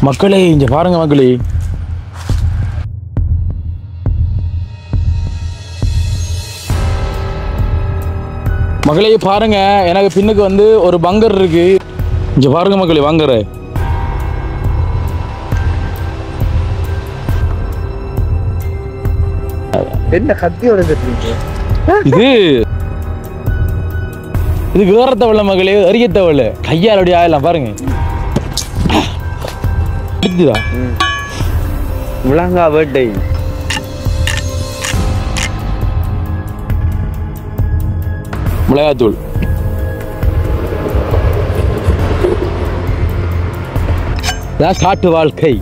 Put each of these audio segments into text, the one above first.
மக்களே இங்க பாருங்க மக்களே, மக்களே பாருங்க, எனக்கு பின்னுக்கு வந்து ஒரு பங்கர் இருக்கு. இங்க பாருங்க மக்களே, பங்கர் என்ன கத்தியோட கத்துறீங்க? இது இது வேற தவளை மகளே, அரிய தவளை. கையால் அப்படி ஆகலாம் பாருங்க. முழங்கா வேட்டை. மிளகாத்தூள் காட்டு வாழ்க்கை.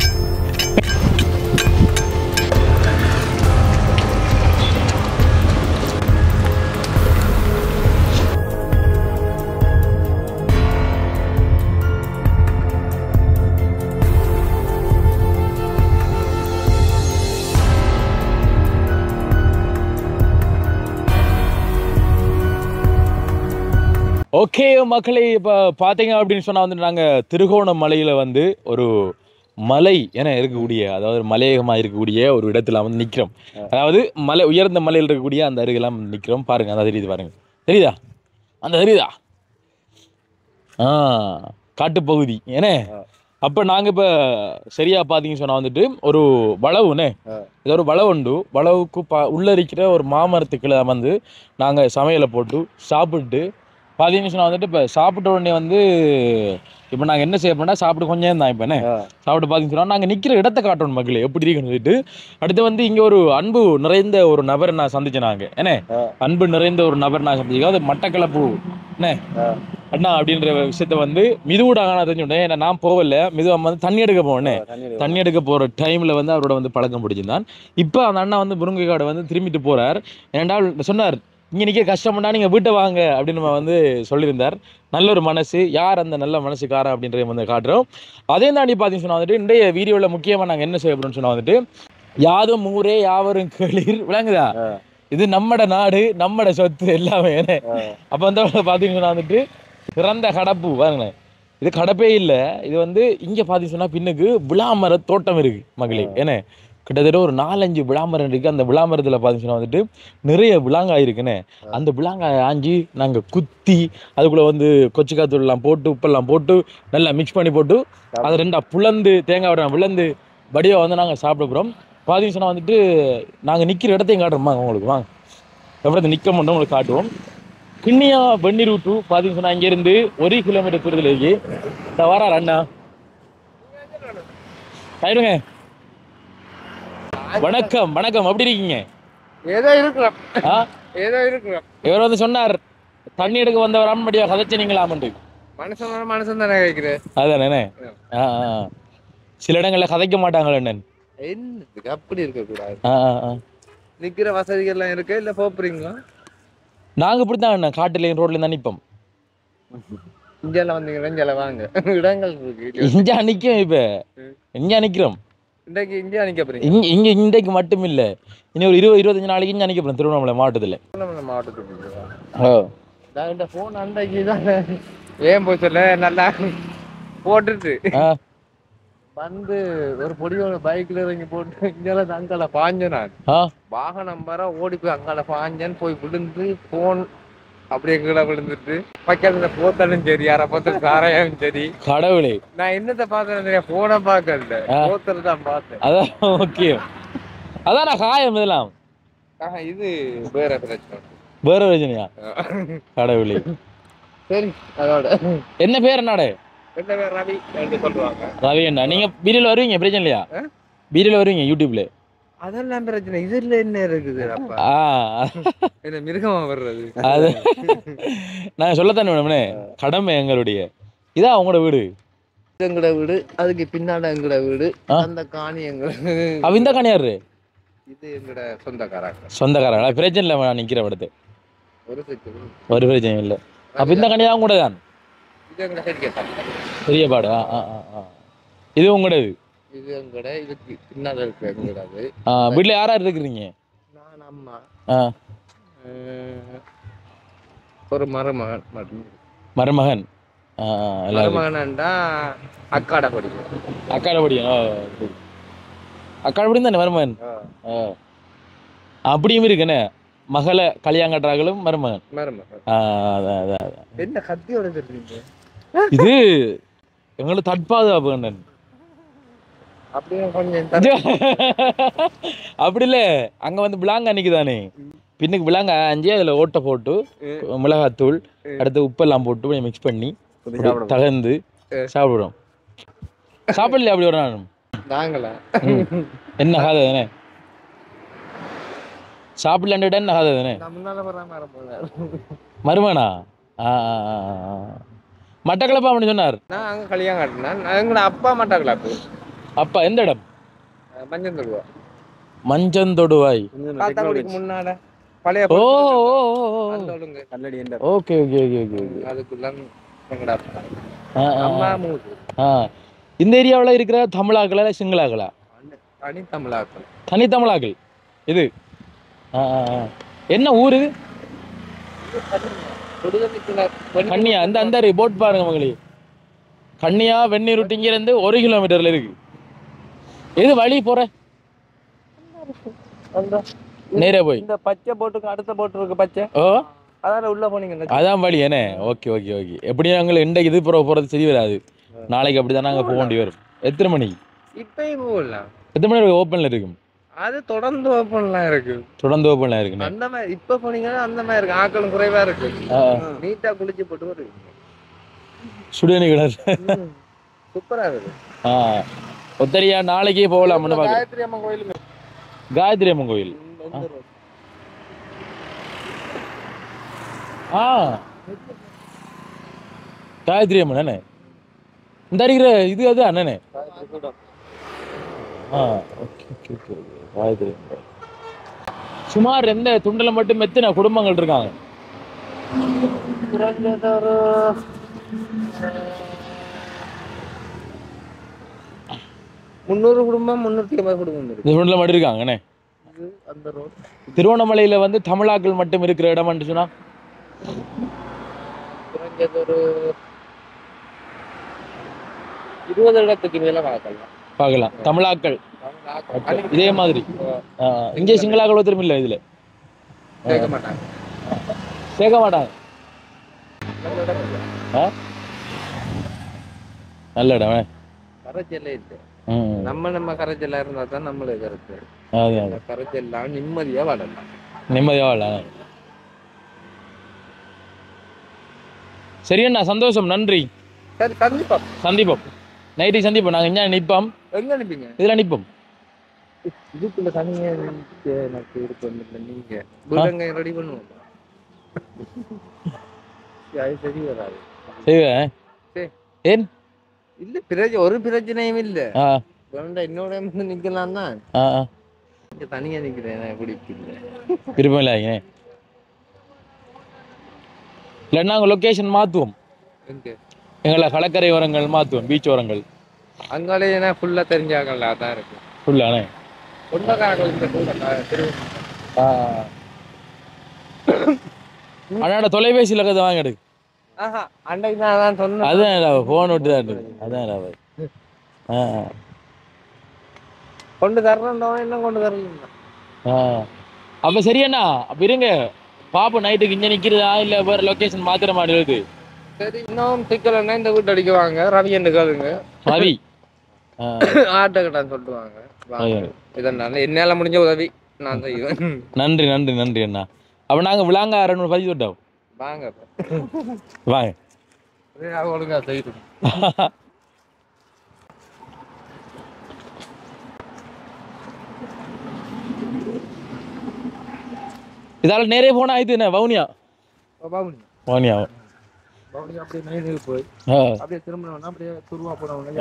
ஓகே மக்களே, இப்போ பார்த்தீங்க அப்படின்னு சொன்னால் வந்து நாங்கள் திருகோணமலையில் வந்து ஒரு மலை என இருக்கக்கூடிய, அதாவது மலையகமாக இருக்கக்கூடிய ஒரு இடத்துல வந்து நிற்கிறோம். அதாவது மலை, உயர்ந்த மலையில் இருக்கக்கூடிய அந்த அருகெல்லாம் நிற்கிறோம். பாருங்கள், அந்த தெரியுது பாருங்க, தெரியுதா? அந்த தெரியுதா? காட்டுப்பகுதி ஏன்னே. அப்போ நாங்கள் இப்போ சரியாக பார்த்தீங்கன்னு சொன்னால் வந்துட்டு ஒரு வளவுண்ணே, இது ஒரு வளவு உண்டு. வளவுக்கு உள்ளே இருக்கிற ஒரு மாமரத்துக்குள்ள வந்து நாங்கள் சமையலை போட்டு சாப்பிட்டு பார்த்தீங்கன்னு சொன்னால் வந்துட்டு இப்போ சாப்பிட்ட உடனே வந்து இப்போ நாங்கள் என்ன செய்ய போனால் சாப்பிட்டு கொஞ்சம் தான் இப்போ என்ன சாப்பிட்டு பார்த்தீங்கன்னு சொன்னால் நாங்கள் நிற்கிற இடத்த காட்டணும் மக்களே எப்படி இருக்குன்னு சொல்லிட்டு. அடுத்து வந்து இங்கே ஒரு அன்பு நிறைந்த ஒரு நபர் நான் சந்திச்சேன். நாங்கள் என்ன அன்பு நிறைந்த ஒரு நபர் நான் சந்திச்சோம். அது மட்டக்களப்பு என்ன அண்ணா அப்படின்ற விஷயத்த வந்து மிதுவிடாக நான் தெரிஞ்சுட்டேன். ஏன்னா நான் போகல, மிதுவாக வந்து தண்ணி எடுக்க போனேன். தண்ணி எடுக்க போகிற டைமில் வந்து அவரோட வந்து பழக்கம் பிடிச்சிருந்தான். இப்போ அந்த அண்ணா வந்து முருங்கைக்காடு வந்து திரும்பிட்டு போகிறார். ஏன்டால் சொன்னார், இங்கே நிற்க கஷ்டம்னா நீங்கள் வீட்டை வாங்க அப்படின்னு நம்ம வந்து சொல்லியிருந்தார். நல்ல ஒரு மனசு, யார் அந்த நல்ல மனசுக்காரன் அப்படின்றத வந்து காட்டுறோம். அதே தாண்டி பார்த்தீங்கன்னு சொன்னால் வந்துட்டு இன்றைய வீடியோவில் முக்கியமாக நாங்கள் என்ன செய்ய போகிறோம்னு சொன்னால் வந்துட்டு யாதும் ஊரே யாவரும் கேளீர், விளங்குதா? இது நம்மட நாடு, நம்மட சொத்து எல்லாமே. அப்போ வந்து பார்த்தீங்கன்னு சொன்னால் வந்துட்டு சிறந்த கடப்பு பாருங்களேன். இது கடப்பே இல்லை, இது வந்து இங்கே பார்த்தீங்கன்னு சொன்னால் பின்னுக்கு விளாமர தோட்டம் இருக்குது மகளே. ஏன்னா கிட்டத்தட்ட ஒரு 4-5 விளாமரம் இருக்குது. அந்த விளாமரத்தில் பார்த்தீங்கன்னா வந்துட்டு நிறைய விளாங்காய் இருக்குன்னு. அந்த விளாங்காய் ஆஞ்சி நாங்கள் குத்தி அதுக்குள்ளே வந்து கொச்சிக்காத்தூள்லாம் போட்டு உப்பெல்லாம் போட்டு நல்லா மிக்ஸ் பண்ணி போட்டு அதை ரெண்டாக புலந்து தேங்காய் விட விளந்து வடிவாக வந்து நாங்கள் சாப்பிட போகிறோம். பார்த்தீங்கன்னா வந்துட்டு நாங்கள் நிற்கிற இடத்தையும் காட்டுறோமா உங்களுக்கு, வாங்க எப்படி நிற்க மட்டும் உங்களுக்கு காட்டுவோம். கிண்ணியா வெந்நீர் விட்டு பார்த்தீங்கன்னா இங்கேருந்து 1 கிலோமீட்டர் தூரத்தில் இருக்கு. இந்த வரார் அண்ணா, ஆயிடுங்க. வணக்கம் வணக்கம், எப்படி இருக்கீங்க? ஏதோ இருக்கிறோம், ஏதோ இருக்கிறோம். இவர் வந்து சொன்னார் தண்ணி எடுக்க வந்தவர் அன்படியா கதைச்சினீங்களாமண்டு. மனுஷன் தானே கேட்கிறேன். அதானே. சில இடங்கள்ல கதைக்க மாட்டாங்களே அண்ணன். என்னதுக்கு அப்படி இருக்க கூடாது. நிக்கிற வசதிகள் எல்லாம் இருக்கு, இல்ல போறீங்களா? நாங்க இப்படித்தான் அண்ணன் காட்டுல ரோட்ல தான் நிப்போம். இங்கெல்லாம் வந்தீங்க, இங்கெல்லாம் வாங்க, இடங்கள் இருக்கு. இங்க நிக்கும், இப்ப இங்க நிக்கிறோம். இங்க இன்றைக்கு மட்டும் இல்ல, இனி ஒரு 20-25 நாளைக்கு இங்க நிக்க போறோம் திருவண்ணாமலை மாவட்டத்துல. போன் அன்றைக்கு தான் ஏன் போய் சொல்ல நல்லா போட்டுட்டு வந்து ஒரு பொடியோட பைக்ல இறங்கி போட்டு இங்கெல்லாம் அங்கால பாஞ்சேன். நான் வாகனம் வர ஓடி போய் அங்கால பாஞ்சேன், போய் விழுந்து போன் அப்படியே கீழே விழுந்துட்டு பக்கத்துல போத்தாலும் சரி, யார பார்த்து சாரையும் சரி. கடவுளே, நான் என்னத்தை பார்த்தேன், போனை பார்க்கல, போத்தல தான் பார்த்தேன். அதான் முக்கியம். அதான் நான் காயம் இதெல்லாம். இது வேற பிரச்சனை, வேற பிரச்சனையா? கடவுளே. சரி, அதோட என்ன பேர் என்னோட? என்ன பேர்? ரவி சொல்லுவாங்க. ரவி அண்ணா, நீங்க வீடியோல வருவீங்க, பிரச்சனை இல்லையா? வீடியோல வருவீங்க யூடியூப்ல? அதெல்லாம் பிரச்சனை, இதுல என்ன இருக்குது? என்ன மிருகமா வர்றது? அது நான் சொல்லத்தானே வேணும்னே, கடமை எங்களுடைய. இதான் உங்களோட வீடு? எங்களோட வீடு, அதுக்கு பின்னால எங்களோட வீடு, அந்த காணி எங்களோட. அவ இந்த காணி யாரு? இது எங்களோட சொந்தக்காரங்க. சொந்தக்காரங்களா? பிரச்சனை இல்லை, நான் நிக்கிற இடத்து ஒரு பிரச்சனை இல்லை. அப்ப இந்த காணியா கூட தான் பெரிய பாடு. இது உங்களோடது? இது எங்கட, இதுக்கு பின்னால இருக்கு எங்கடாது. வீட்டுல யாரா இருக்கிறீங்க? நான், அம்மா, ஒரு மருமகன். மருமகன். மருமகன்டா அக்காட படிக்கும். அக்காட படியும். அக்காட படியும் தானே மருமகன். அப்படியும் இருக்குண்ணே, மகளை கல்யாணம் கட்டுறாங்களும் மருமகன். என்ன கத்தியோட தெரியுங்க இது எங்களுக்கு தற்பாதுகாப்பு கண்ணன். அப்படியே கொஞ்சம் அப்படி இல்ல, அங்க வந்து விளாங்க அன்னைக்குதானே பின்னுக்கு விளாங்க அஞ்சு அதுல ஓட்டை போட்டு மிளகாத்தூள் அடுத்து உப்பெல்லாம் போட்டு கொஞ்சம் மிக்ஸ் பண்ணி தகர்ந்து சாப்பிடுறோம். சாப்பிடலையா அப்படி ஒரு நாள் நாங்களா? என்ன காது தானே சாப்பிடலான்ட்டு என்ன காது தானே மருமனா மட்டக்களப்பா அப்படின்னு சொன்னார். நான் அங்க கல்யாணம் கட்டினேன். எங்களோட அப்பா மட்டக்களப்பு. அப்பா எந்த இடம்? மஞ்சந்தொடுவாய். மஞ்சந்தொடுவாய் முன்னாட பழைய. ஓ Kalladi. Okay okay okay okay. அதுக்குள்ள எங்கடா அம்மா மூது. இந்த ஏரியாவில் இருக்கிற தமிழாக்களா இல்லை சிங்களாக்களா? தனி தமிழாக்கள். தனி தமிழாக்கள். இது என்ன ஊர் இது? கண்ணியா? அந்த அந்த போட் பாருங்க மகளே. கண்ணியா வெந்நீர் விட்டு இங்கிருந்து 1 கிலோமீட்டர்ல இருக்கு. எது வழி போற? நேரே போய் இந்த பச்சை போட்டுக்கு அடுத்த போட்டு இருக்கு பச்சை. அதான் உள்ள போனீங்க. அதான் வழி என்ன? Okay okay okay. எப்படி நாங்கள் இன்றைக்கு இது போறது சரி வராது. நாளைக்கு அப்படிதான் நாங்கள் போக வேண்டி வரும். எத்தனை மணிக்கு? இப்பயும் போகலாம். எத்தனை மணி ஓப்பன்ல இருக்கும்? அது தொடர்ந்து ஓப்பன்லாம் இருக்கு. தொடர்ந்து ஓப்பன்ல இருக்கு. அந்த மாதிரி இப்ப போனீங்கன்னா அந்த மாதிரி இருக்கு. ஆக்களும் குறைவா இருக்கு. நீட்டா குளிச்சு போட்டு வருது. சுடுதண்ணி கிணறு சூப்பரா இருக்கு. ஒத்தரியா நாளைக்கே போகலாம். காயத்ரி அம்மன் கோயில். காயத்ரி அம்மன் கோயில். காயத்ரி அம்மன் அண்ணே இந்த இருக்கிற இது அது அண்ணனே. சுமார் எந்த துண்டல மட்டும் எத்தனை குடும்பங்கள் இருக்காங்க? 300 குடும்பம் 350 குடும்பம் இருக்கு. துண்டல மட்டும் இருக்காங்கண்ணே. திருவண்ணாமலையில வந்து தமிழாக்கள் மட்டும் இருக்கிற இடம் சொன்னா ஒரு 20 இடத்துக்கு மேல பார்க்கலாம். தமிழாக்கள் இதே மாதிரி இங்கே சிங்களாக்கள் ஒருத்தரும் இல்லை இதுல சேர்க்க மாட்டாங்க. நல்ல இடம். கரைச்சல்ல இல்லை. நம்ம கரைச்சலா இருந்தா தான் நம்மளுக்கு கரைச்சல். கரைச்சல்லாம் நிம்மதியா வாழலாம். சரி அண்ணா, சந்தோஷம், நன்றி. சரி, சந்திப்போம் நைட்டு சந்திப்போம். நாங்க இங்க நிப்போம். எங்க நிப்பீங்க? இதுல நிப்போம். இதுக்குள்ள தனியா எனக்கு இருக்கு. நீங்க புல்லங்க ரெடி பண்ணுவோம். சரி வராது. செய்வேன். ஏன் இல்ல ஒரு பிரச்சனையும் இல்ல. என்னோட நிக்கலாம் தான். தனியா நிக்கிறேன். விருப்பம் இல்லை. இல்லை நாங்க லொகேஷன் மாத்துவோம். எங்களை கடற்கரை ஓரங்கள் மாத்துவோம். பீச் ஓரங்கள் அங்காலே ஃபுல்லா தெரிஞ்சாங்கல்ல. அதான் இருக்கு ஃபுல்லானே. அண்ணா தொலைபேசியில் இருக்கிறத வாங்க எடு. அன்னைக்கு நான் சொன்னேன். அதான் போன் விட்டு தான் இருக்கு. அதான் கொண்டு தர்றோம். இன்னும் கொண்டு தரல. அப்ப சரியண்ணா, அப்ப இருங்க பாப்போம். நைட்டுக்கு இங்க நிக்கிறதா இல்ல வேற லொகேஷன் மாத்திர மாட்டேங்குது. சரி, இன்னும் சிக்கலன்னா இந்த வீட்டு அடிக்குவாங்க. ரவி என்று கேளுங்க. ரவி ஆட்டோ கட்டான்னு சொல்லுவாங்க. இதனால என்னால முடிஞ்ச உதவி நான் செய்வேன். நன்றி நன்றி நன்றி அண்ணா. அப்ப நாங்க விளாங்க 2 பதிவு விட்டோம். வாங்க வாங்க. ஒழுங்கா செய்யும். இதால நேரே போனா இது என்ன வவுனியா? வவுனியா அப்படியே மெயினில் போய் அப்படியே திரும்பணும்னா அப்படியே துருவா போனவங்க.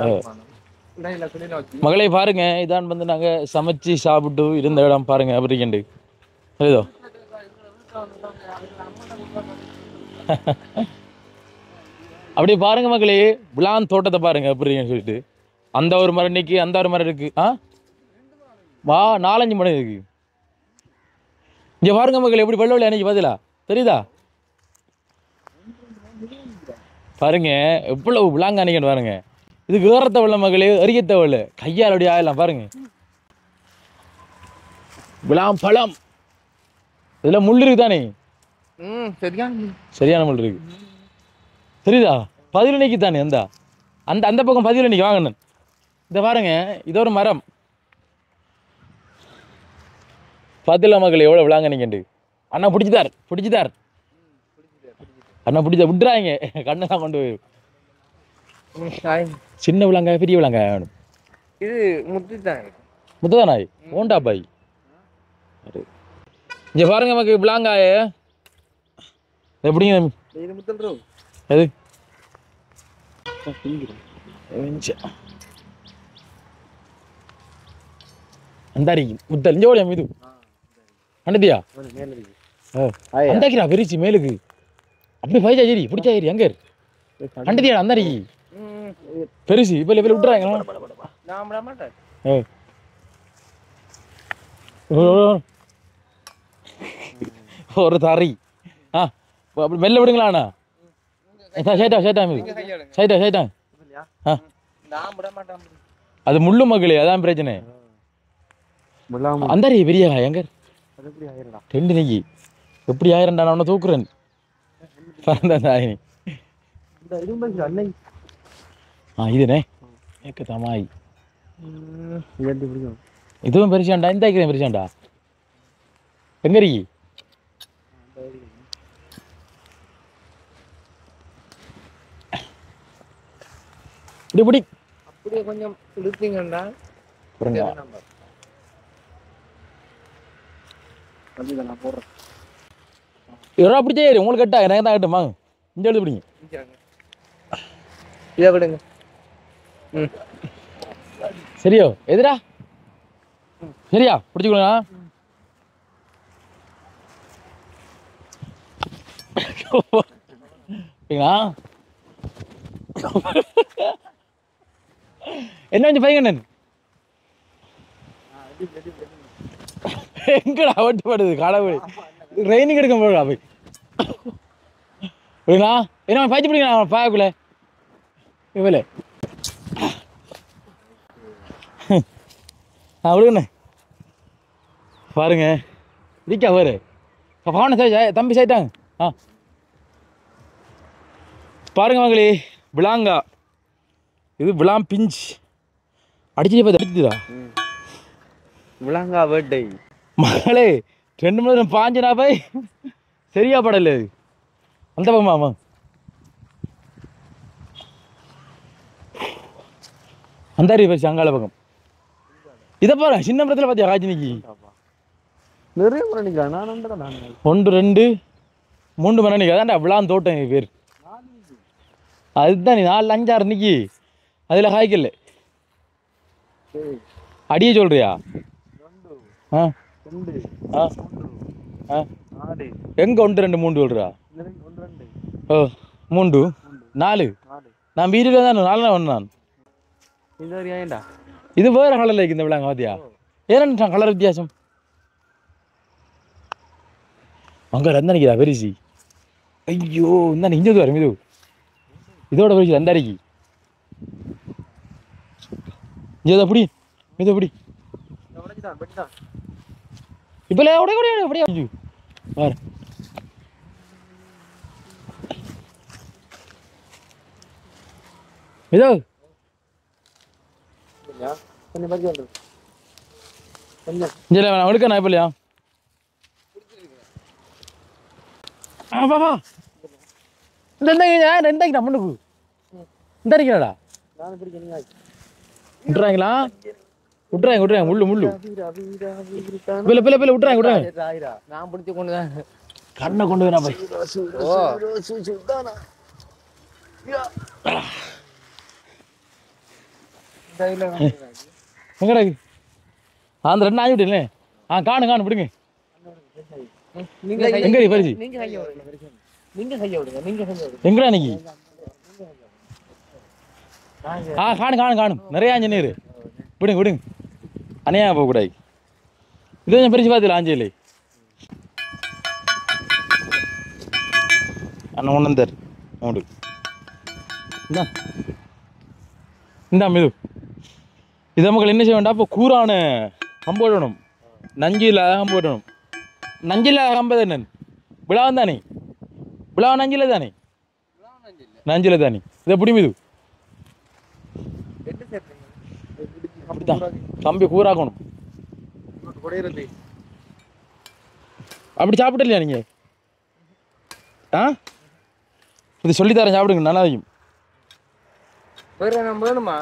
மகளே பாருங்க, இதான் வந்து நாங்க சமைச்சு சாப்பிட்டு இருந்த இடம் பாருங்க. அப்படிக்கண்டு ஏதோ அப்படியே பாருங்க மகளே, விளான் தோட்டத்தை பாருங்க அப்படின்னு சொல்லிட்டு. அந்த ஒரு மரம் நிற்கி, அந்த ஒரு மரம் இருக்கு. வா 4-5 மரம் இருக்கு. இங்க பாருங்க மகளே, எப்படி வெள்ள வெள்ள அன்னைக்கு பதிலா தெரியுதா? பாருங்க எவ்வளவு விளாங்கானிங்கன்னு பாருங்க. இதுக்கு ஏறத்த வெள்ள மகளே, எரியத்த வெள்ள கையால் அப்படி ஆகலாம் பாருங்க. விளாம் பழம் இதுல முள் இருக்கு தானே? சரியான முள் இருக்கு. தெரியுதா? 11 தானே அந்த அந்த அந்த பக்கம் 11 வாங்கணும். இந்த பாருங்க, இது ஒரு மரம். பதில மகள் எவ்வளவு விளாங்கனிங்கண்டு. அண்ணா பிடிச்சிதார் அண்ணா பிடிச்ச விட்டுறாங்க. கண்ணெல்லாம் கொண்டு போய் சின்ன விளாங்காய பெரிய விளாங்காய வேணும். இது முத்ததானாய் ஓண்டா பாய். இங்க பாருங்க நமக்கு விளாங்காய எப்படிங்க எது அந்தாரி முத்தல் இங்க ஓடியா மீது அண்டதியா அந்தாக்கிரா பெரிச்சு மேலுக்கு அப்படி பைஜா சரி பிடிச்சா சரி அங்க அண்டதியா அந்தாரி பெருசு இப்ப லெவல் விட்டுறாங்க. ஒரு தறி அப்படி மெல்ல விடுங்களாண்ணா. அது முள்ளு மகளே, அதான் பிரச்சனை. அந்தாரி பெரிய எங்க 2 நெய்யி எப்படி 1000 நான் அவனை தூக்குறேன். இதுனே தமாய் இதுவும் பெருசாண்டா. இந்த பெருசாண்டா எங்க இருக்கி இப்படி அப்படியே கொஞ்சம் இழுத்தீங்கண்டா பிடிச்சே உங்களுக்கு கட்டா எனக்கு தான் கட்டுமா. இந்த எழுது பிடிங்க இதை விடுங்க. சரியோ எதுடா சரியா பிடிச்சிக்கொள்ளுங்க. என்ன கொஞ்சம் பையன் எங்கடா ஒட்டுப்படுது கடவுள் ரெயினிங் எடுக்க போடா போய் என்ன பயிற்சி பிடிங்க பாயக்குள்ள இவளே விடுங்கண்ணே. பாருங்க இருக்கா பாரு பவன தம்பி சாயிட்டாங்க. பாருங்க மகளே விளாங்கா இது விளாம் பிஞ்ச் அடிச்சு அடிச்சுதா விளாங்கா வேட்டை மகளே 2 மணி நேரம் பாஞ்சினா போய் சரியா படல அந்த பக்கமா. ஆமா அந்தாரி பரிசு அங்கால பக்கம். இதை பாரு சின்ன படத்துல பாத்தியா காஜினிக்கு நிறைய மரம் நிற்கிறான். 1 2 3 மரம் நிற்க அதான்டா விளாம் தோட்டம் பேர். அதுதான் நீ 4 5 6 நிக்கி அதுல காய்க்கல அடியே சொல்றியா? எங்க 1 2 3 சொல்றா? 3 4 நான் வீட்டுல தான் 4 வந்தான். இது வேற கலர்ல இருக்கு இந்த விளாங்க பாத்தியா? ஏன்னா கலர் வித்தியாசம். அங்க ரந்தனிக்குதா பெரிசி. ஐயோ இந்த இஞ்சது வரும் இது இதோட பெரிசி ரந்தாரிக்கு. இது அப்படி இது அப்படி இப்ப அப்படியே பாரு இதோ எடுக்க நான் இப்பலையா பாபா இந்த முன்னுக்கு இந்த இருக்கா விட்டுறாங்களா? விட்டுறாங்க முள்ளு முள்ளு பிள்ளை பிள்ளை பிள்ளை விட்டுறாங்க. நான் பிடிச்சி கொண்டுதான் கண்ணை கொண்டு வரா போய் எங்கடா அந்த 2 ஆகி விட்டுல. காணு விடுங்க. எங்க பரிசு எங்கடா இன்னைக்கு? காணும் நிறைய ஆஞ்சநீர் விடுங்க அணையா போகக்கூடாது. இது கொஞ்சம் பிரிச்சு பார்த்துல ஆஞ்சலி அண்ணன் ஒன்று தர் மூடு இந்தா இந்தா மிது இதை மக்கள் என்ன செய்ய வேண்டாம் இப்போ கூறான கம்பு விடணும் நஞ்சு இல்லாத கம்பு விடணும் நஞ்சு இல்லாத கம்பு தானே விழாவும் தானே விழா நஞ்சில தானே நஞ்சில தானே இதை எப்படி மிது அப்படித்தான் கம்பி கூறாக்கணும் அப்படி சாப்பிடலையா நீங்க ஆ இது சொல்லித்தரேன் சாப்பிடுங்க நல்லா இருக்கும் வேணுமா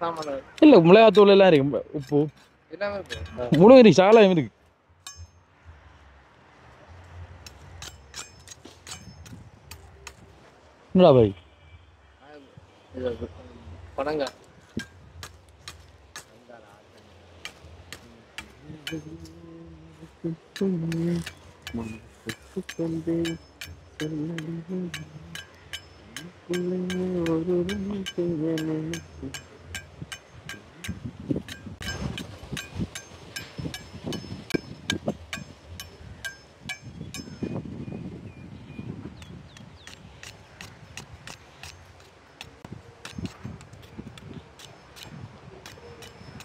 சாமான இல்லை மிளகாத்தூள் எல்லாம் இருக்கு உப்பு எல்லாமே முழு இருக்கு சாலம் இருக்கு என்னடா பாய் பணங்க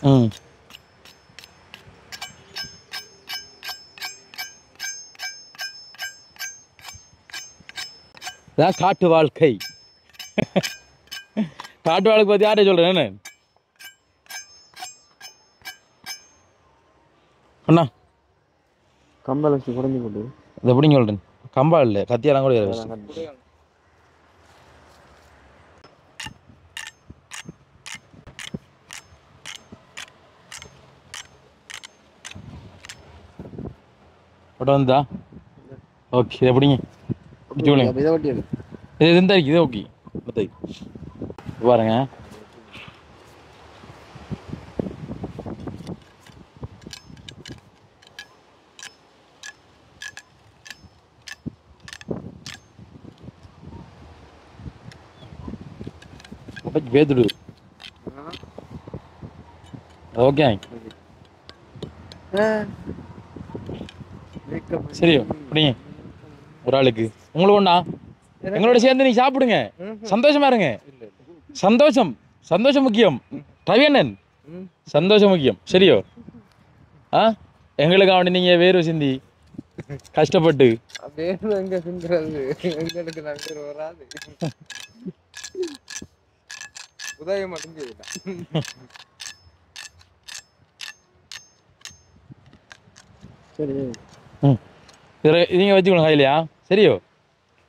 ம் இதான் காட்டு வாழ்க்கை காட்டு வாழ்க்கை பற்றி யாரே சொல்கிறேன் என்ன அண்ணா கம்பளை வச்சு குறைஞ்சி கொண்டு இது எப்படிங்க சொல்கிறேன் கம்பா இல்லை கத்தியெல்லாம் கூட ஏற ஃபோட்டோ வந்தா ஓகே இது எப்படிங்க சொல்லுங்க இதை வட்டி இது இருந்தா இது ஓகே பாருங்க வேதுடு ஓகே சரியோ அப்படிங்க ஒரு ஆளுக்கு உங்களுக்கு ஒண்ணா எங்களோட சேர்ந்து நீங்க சாப்பிடுங்க சந்தோஷமா இருங்க சந்தோஷம் சந்தோஷம் முக்கியம் ரவியண்ணன் சந்தோஷம் முக்கியம் சரியோ ஆ எங்களுக்கு அவனை நீங்க வேர்வை சிந்தி கஷ்டப்பட்டு வேர்வை எங்க சிந்துறது எங்களுக்கு நான் வேறு வராது உதவி மட்டும் செய்யலாம் சரி நீங்க வச்சுக்கணும் கையிலையா சரியோ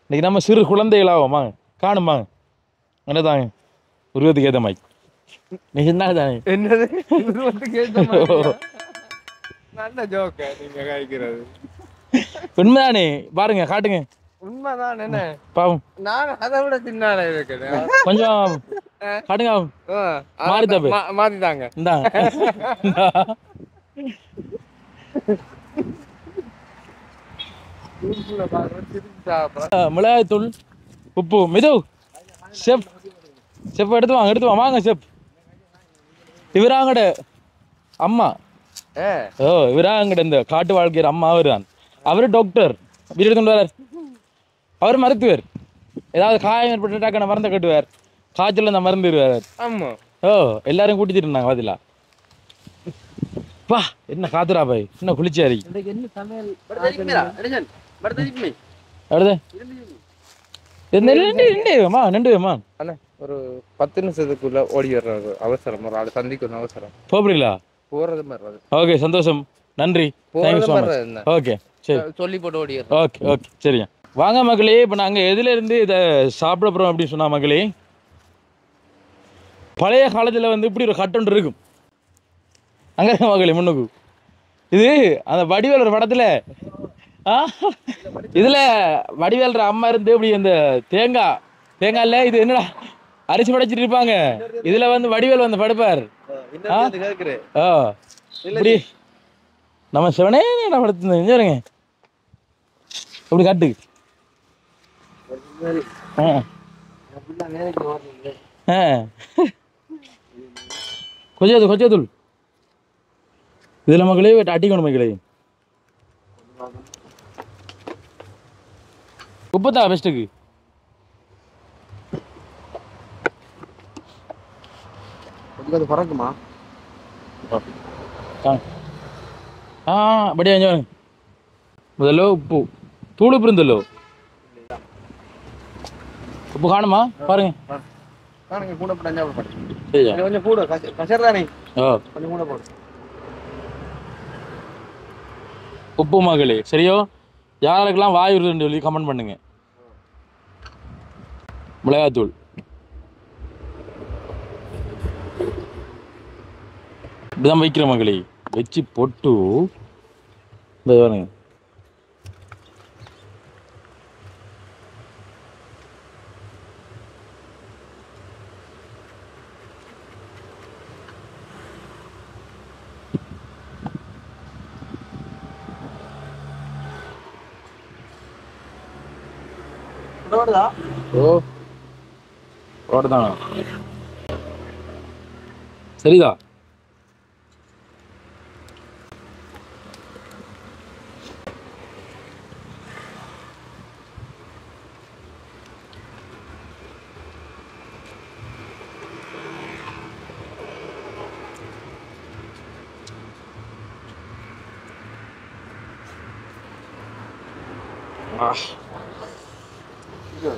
இன்னைக்கு நம்ம சிறு குழந்தைகளாகும் வாங்க காணும் வாங்க என்னதாங்க உருவத்துக்கு ஏற்ற மாதிரி நீங்க என்ன தானே என்னது உருவத்துக்கு ஏற்ற மாதிரி நல்ல ஜோக்க நீங்க காய்க்கிறது உண்மைதானே பாருங்க காட்டுங்க உண்மைதான் என்ன பாவம் நான் அதை விட சின்னால இருக்கிறேன் கொஞ்சம் காட்டுங்க மாறித்தாப்பு மாத்திட்டாங்க இந்தாங்க மிளகாய்த்தூள் உப்பு மிது செப் செப் எடுத்து வாங்க வாங்க செப் இவராங்கட அம்மா ஓ இவராங்கட இந்த காட்டு வாழ்க்கையர் அம்மா அவர்தான் அவரு டாக்டர் வீடு எடுத்துட்டு வரார் அவர் மருத்துவர் ஏதாவது காயம் ஏற்பட்டுட்டாக்க மருந்தை கட்டுவார் காய்ச்சல் அந்த மருந்து வருவார் ஆமா ஓ எல்லாரும் கூட்டிட்டு இருந்தாங்க பதிலா வா என்ன காத்துரா பாய் என்ன குளிச்சாரி ஒரு 10 நிமிஷத்துக்குள்ள ஓடி வர்றது அவசரம் ஒரு ஆள் சந்திக்கணும் அவசரம் போறீங்களா போறது மாதிரி ஓகே சந்தோஷம் நன்றி ஓகே சரி சொல்லி போட்டு ஓடி ஓகே ஓகே சரியா வாங்க மகளே இப்போ நாங்கள் எதுல இருந்து இதை சாப்பிட போகிறோம் அப்படின்னு சொன்னா மகளே பழைய காலத்தில் வந்து இப்படி ஒரு கட்டொன்று இருக்கும் அங்கே மகளே முன்னுக்கு இது அந்த வடிவேலர் படத்தில் இதில் வடிவேலர் அம்மா இருந்து இப்படி இந்த தேங்காயில் இது என்னடா அரிசி படைச்சிட்டு இருப்பாங்க இதில் வந்து வடிவேல் வந்து படுப்பார் ஓ இப்படி நம்ம சிவனே என்ன படுத்துருங்க இப்படி காட்டு கொஞ்சம் இதில் மக்களே அட்டிக்கணும் மக்களே உப்புத்தா பெஸ்ட்டுக்கு இது அது பறக்குமா? ಬಡಿ ಅಂಜ ಮೊದಲು ಉಪ್ಪು ತೂಳು ಉಪ್ಪು உப்பு காணுமா பாருங்க. காணுங்க, கூட போட்டு அஞ்சாவது போடு. சரியா கொஞ்சம் கூட கசர் தானே, கொஞ்சம் கூட போடு. உப்பு மகளே சரியோ? யாருக்கெல்லாம் வாய் வருதுன்னு சொல்லி கமெண்ட் பண்ணுங்க. மிளகாத்தூள் இப்படிதான் வைக்கிற மகளே. வச்சு போட்டு பாருங்க. ஓ ஓடுதானா? சரிதா.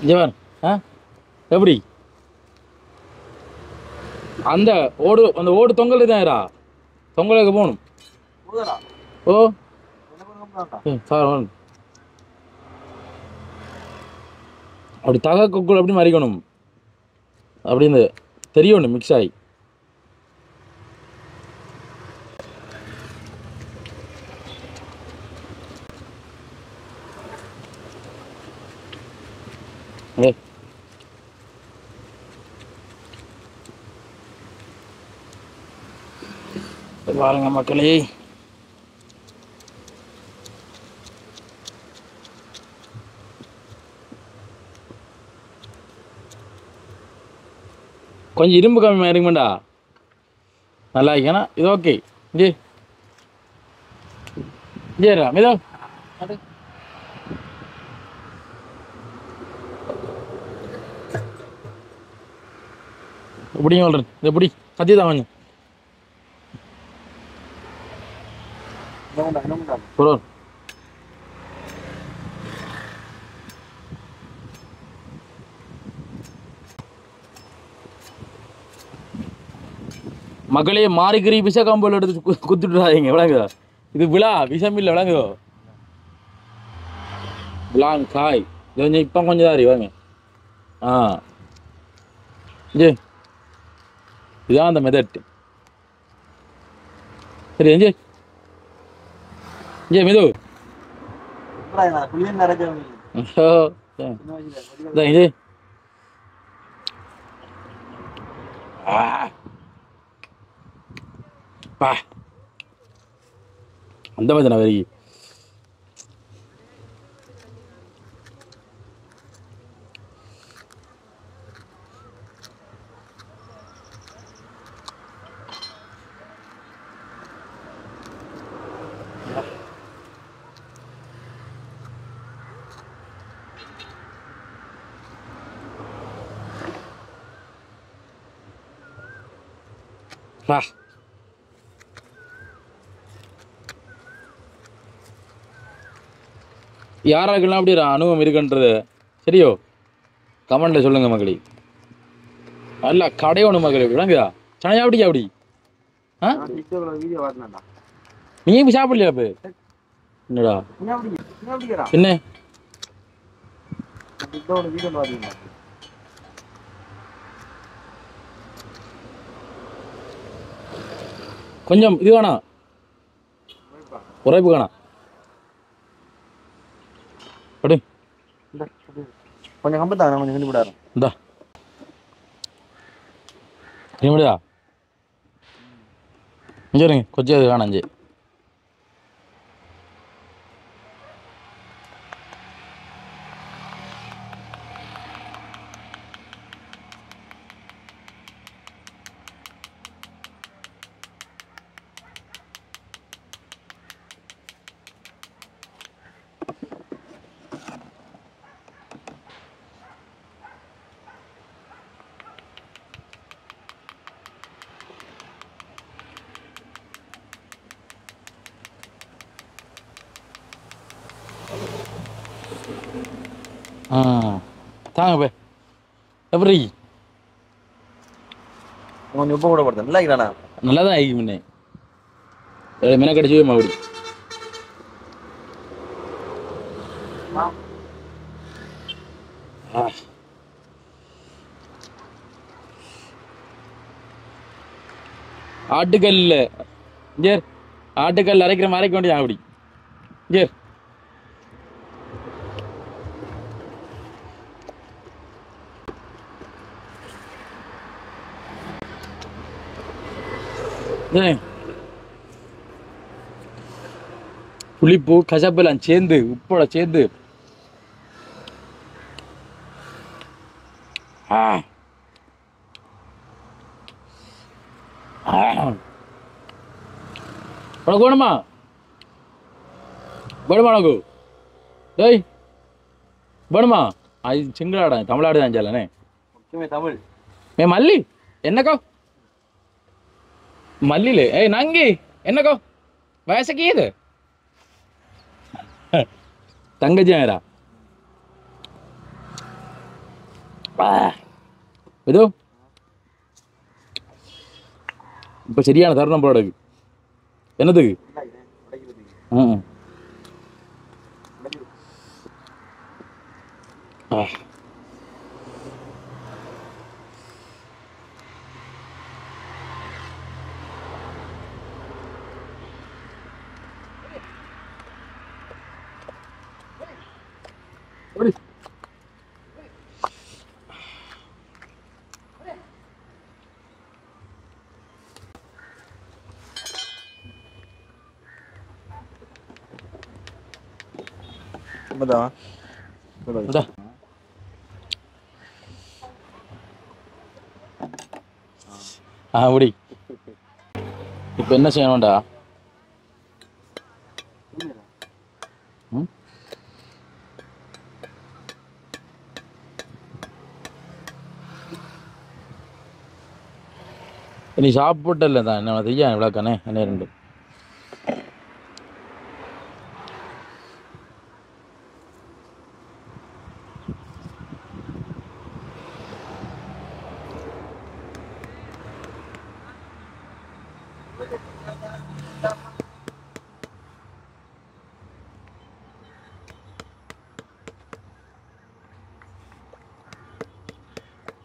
ஜீவன் எப்படி அந்த ஓடு தொங்கல் தான் தொங்கலுக்கு போகணும். ஓ சார் அப்படி தகக்குள் அப்படி மறிக்கணும் அப்படின்னு தெரியணும் மிக்ஸ் ஆகி. பாருங்க மக்களே, கொஞ்சம் இரும்பு கம்மி இருக்குமாண்டா நல்லா இருக்கேனா? இது ஓகே. ஜி ஜேரா மிதோ எப்படிங்க சொல்கிறேன்? இது எப்படி கத்தி தான் கொஞ்சம் ப்ரோ. மகளே மாறிக்கிறி விஷ கம்பல் எடுத்து குத்துட்டுறாதீங்க விளங்குதா? இது விழா விஷம் இல்லை விளங்குதோ? விழாங் காய் இது கொஞ்சம் இப்போ கொஞ்சம் தாரி வாங்க. ஜி இதான் அந்த மெதட். சரி எஞ்சி ஜி மிது ஜி பா அந்த மாதிரி நான் வரைக்கும் பா. யாராருக்கெல்லாம் அப்படி அனுபவம் இருக்குன்றது சரியோ கமெண்ட்ல சொல்லுங்க மகளி. நல்லா கடையோணும் மகளி விளங்குதா? சனையா அப்படி அப்படி நீ இப்ப சாப்பிடலையா? அப்ப என்னடா என்ன கொஞ்சம் இது வேணாம், உரைப்பு வேணாம். படு கொஞ்சம் கம்பத்தாங்க, கொஞ்சம் கிண்டி விடாரு. இந்தா நீ முடியா சரிங்க கொஞ்சம் அது வேணாம். அஞ்சு ஆ தாங்க போய் எப்படி கொஞ்சம் உப்பு கூட போடுறேன் இல்லை இல்லைண்ணா நல்லா தான் ஆகி முன்னே மென கடிச்சவே மறுபடி ஆட்டுக்கல் ஜேர் ஆட்டுக்கல் அரைக்கிற மாதிரி அரைக்க வேண்டியது அப்படி ஜேர் புளிப்பு கசப்பெல்லாம் சேர்ந்து உப்போட சேர்ந்து உனக்கு வேணுமா வேணுமா உனக்கு டேய் வேணுமா அது சிங்களாடா தமிழாடு தான் சொல்லனே தமிழ் மல்லி என்னக்கோ மல்லியில ஏய் நங்கி என்னக்கோ வயசுக்கு இது தங்கச்சியாரா ஏதோ இப்ப சரியான தருணம் போடுறதுக்கு என்னதுக்கு அப்படி இப்ப என்ன செய்யணும்டா நீ சாப்பிட்டல தான் என்ன செய்ய விளக்கானே என்ன ரெண்டு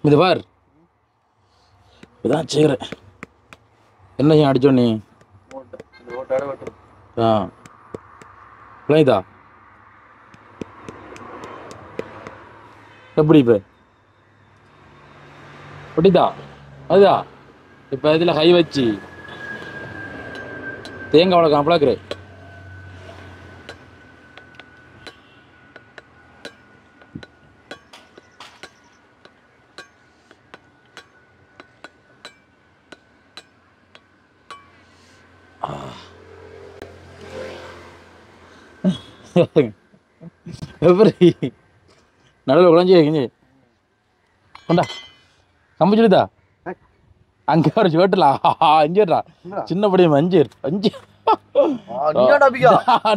இது பார் இதான் செய்கிறேன் என்ன அடிச்சோ நீ ஆ பிள்ளைதா எப்படி இப்போ அப்படிதா அதுதா இப்போ இதில் கை வச்சு தேங்காய் வளர்க்க அப்பளாக்குற எப்படி நடுவில் குழஞ்சி வைக்கிஞ்சு கொண்டா கம்பிச்சுடுதா அங்கே ஒரு சேட்டுலா அஞ்சுடா சின்ன படியும் அஞ்சு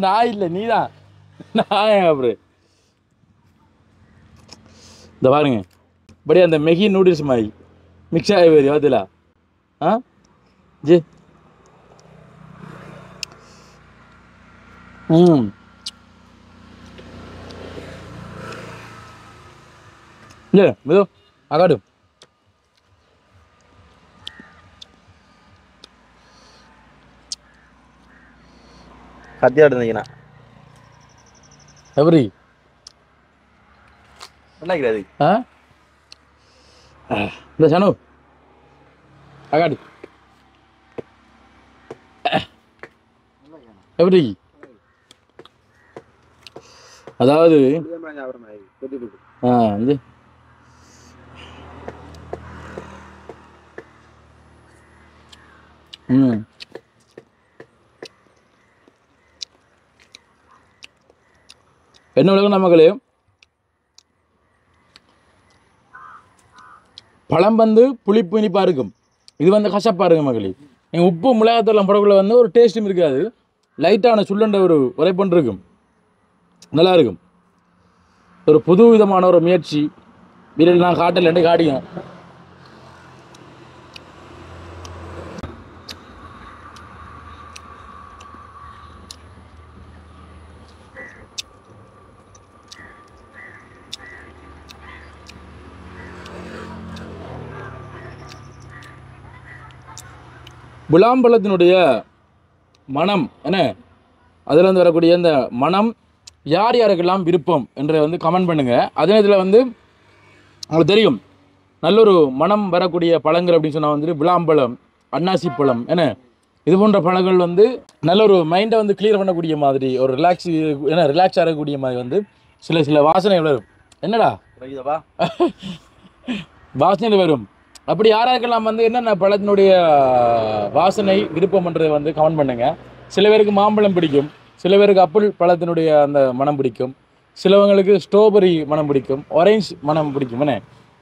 நான் இல்லை நீதான் நான் அப்புறம் இந்த பாருங்க இப்படி அந்த மெகி நூடுல்ஸ் மாதிரி மிக்ஸ் ஆகி போயிரு பார்த்துல ஆ ஜி இல்ல மெது அகாடு கத்தியாடு இருந்தீங்கண்ணா எப்படி நினைக்கிறாது இந்த சனு அகாடு எப்படி அதாவது இது என்ன உலகம் நமக்களே பழம் வந்து புளிப்பு இனிப்பா இருக்கும் இது வந்து கசப்பா இருக்கும் மகளே நீங்கள் உப்பு மிளகாத்தூள்லாம் போடக்குள்ள வந்து ஒரு டேஸ்ட்டும் இருக்காது லைட்டான சுள்ளண்ட ஒரு உரைப்பொன்று இருக்கும் நல்லா இருக்கும் ஒரு புது விதமான ஒரு முயற்சி. வீட்டில் நான் காட்டல ரெண்டு காடியும். விளாம்பழத்தினுடைய மனம் என்ன, அதுலேருந்து வரக்கூடிய இந்த மனம் யார் யாருக்கெல்லாம் விருப்பம் என்று வந்து கமெண்ட் பண்ணுங்கள். அதே இதில் வந்து உங்களுக்கு தெரியும் நல்ல ஒரு மனம் வரக்கூடிய பழங்கள் அப்படின்னு சொன்னால் வந்துட்டு விளாம்பழம், அன்னாசி பழம் என்ன, இது போன்ற பழங்கள் வந்து நல்ல ஒரு மைண்டை வந்து கிளியர் பண்ணக்கூடிய மாதிரி, ஒரு ரிலாக்ஸ் ஆகக்கூடிய மாதிரி வந்து சில வாசனைகள் வரும். என்னடா வாசனைகள் வரும். அப்படி யாராருக்கெல்லாம் வந்து என்னென்ன பழத்தினுடைய வாசனை விருப்பம்ன்றதை வந்து கமெண்ட் பண்ணுங்கள். சில பேருக்கு மாம்பழம் பிடிக்கும், சில பேருக்கு ஆப்பிள் பழத்தினுடைய அந்த மனம் பிடிக்கும், சிலவங்களுக்கு ஸ்ட்ராபெரி மனம் பிடிக்கும், ஆரஞ்சு மனம் பிடிக்கும்.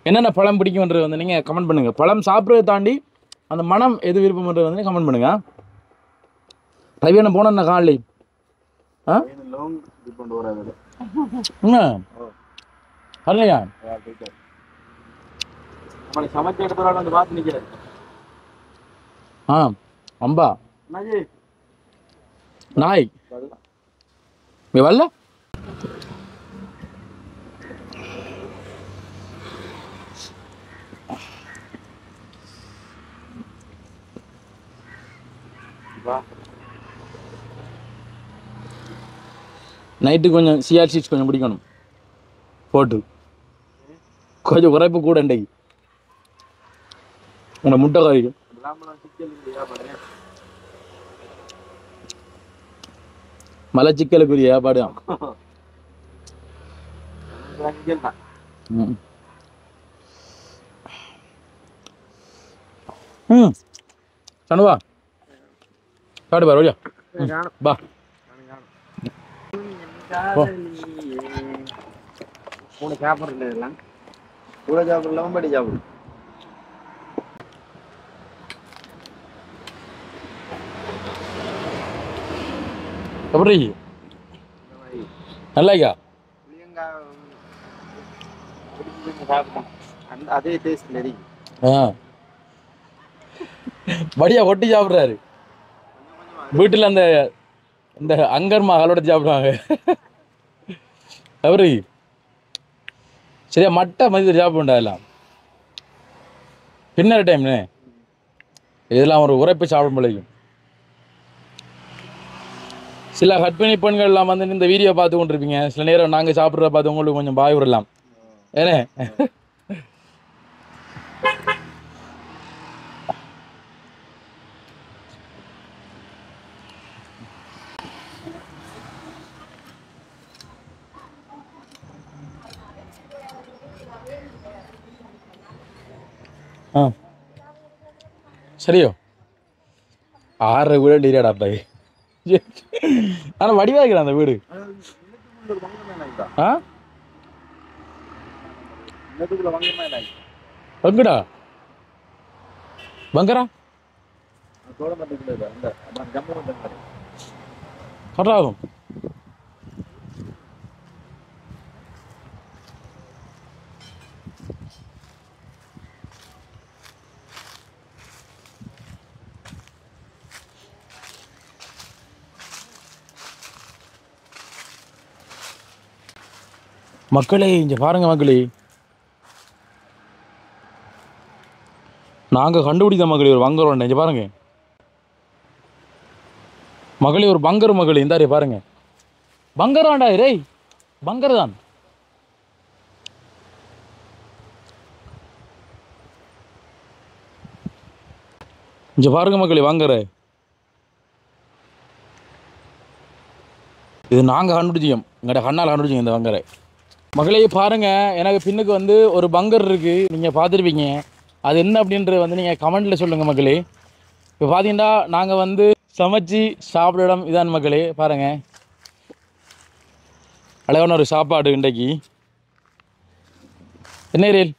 என்னென்ன பழம் பிடிக்கும்ன்றது வந்து நீங்கள் கமெண்ட் பண்ணுங்கள். பழம் சாப்பிட்றதை தாண்டி அந்த மனம் எது விருப்பம்ன்றது வந்து கமெண்ட் பண்ணுங்கள். ரவியான போனேன் நான் காலையில் வரலையா சமைச்ச இடத்துல வந்து பார்த்து நிற்கிறேன். அம்பா நாய் வரல. நைட்டு கொஞ்சம் சிஆர் சீட்ஸ் கொஞ்சம் பிடிக்கணும் போட்டு, கொஞ்சம் உரைப்பு கூட இன்றைக்கு உங்களை முட்டை கறிக்கும். மலச்சிக்கலுக்குரிய ஏற்பாடு தான். சனுவா சாப்பிட்டு பாரு வழியா பா. கூட சாப்பிட்றது எல்லாம் கூட சாப்பிடலாம், படி சாப்பிடு. எப்படி நல்லாக்கா அதே டேஸ்ட் நெறி படியா ஒட்டி சாப்பிட்றாரு. வீட்டில் அந்த இந்த அங்கர் மகளோட சாப்பிடுவாங்க. அவரு சரியா மட்டை மதிய சாப்பிடுண்டா எல்லாம் பின்னர் டைம்னு இதெல்லாம் ஒரு உரைப்பு சாப்பிட முடியும். சில கற்பிணி பெண்கள் எல்லாம் வந்து இந்த வீடியோ பார்த்து கொண்டிருப்பீங்க. சில நேரம் நாங்கள் சாப்பிட்றத பார்த்து உங்களுக்கு கொஞ்சம் பாய் விடலாம். ஏனே சரியோ 6 வீடு டீரியாடா பாய். ஆனால் வடிவாக இருக்கிறேன் அந்த வீடு. பங்குடா பங்கரா கட்டாகும். மக்களே இங்கே பாருங்க மக்களே, நாங்கள் கண்டுபிடித்த மகளே ஒரு பங்கர் ஒன்று. இங்கே பாருங்க மகளே, ஒரு பங்கர் மகளே. இந்தாரே பாருங்க பங்கர் வேண்டா ரேய், பங்கர் தான். இங்கே பாருங்க மக்களே பங்கர். இது நாங்கள் கண்டுபிடிச்சோம், எங்கள்ட கண்ணால் கண்டுபிடிச்சோம் இந்த பங்கரை. மகளே பாருங்க, எனக்கு பின்னுக்கு வந்து ஒரு பங்கர் இருக்குது, நீங்கள் பார்த்துருப்பீங்க. அது என்ன அப்படின்றது வந்து நீங்கள் கமெண்ட்டில் சொல்லுங்கள் மக்களே. இப்போ பார்த்தீங்கன்னா நாங்கள் வந்து சமைச்சு சாப்பிட இடம் இதான் மக்களே. பாருங்கள் அழகான ஒரு சாப்பாடு இன்றைக்கு. என்ன ரேல்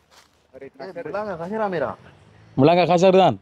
முழங்கா காசாரு தான்.